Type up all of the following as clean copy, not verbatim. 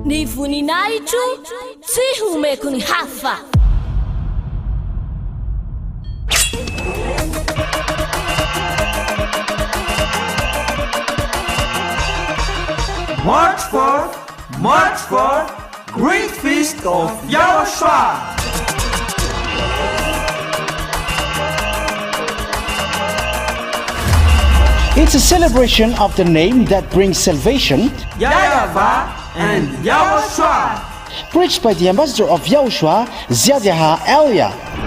Ni voninahitro tsy homeko ny hafa. March 4th, Great Feast of YAHOSHUAH. It's a celebration of the name that brings salvation, YAHVAH and YAHOSHUAH. preached by the ambassador of YAHOSHUAH, YAHVAH.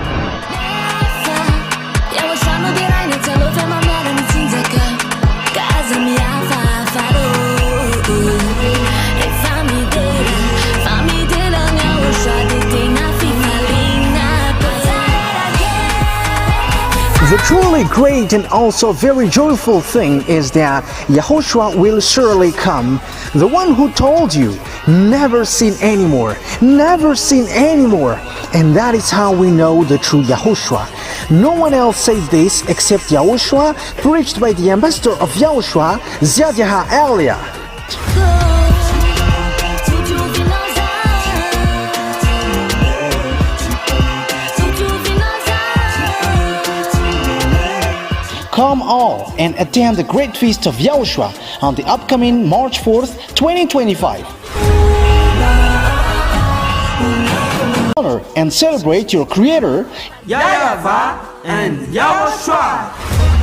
The truly great and also very joyful thing is that YAHOSHUAH will surely come. The one who told you, never sin anymore, never sin anymore. And that is how we know the true YAHOSHUAH. No one else says this except YAHOSHUAH, preached by the ambassador of YAHOSHUAH, YAHVAH. Come all and attend the Great Feast of YAHOSHUAH on the upcoming March 4th, 2025. Honor and celebrate your Creator, YAHVAH and YAHOSHUAH.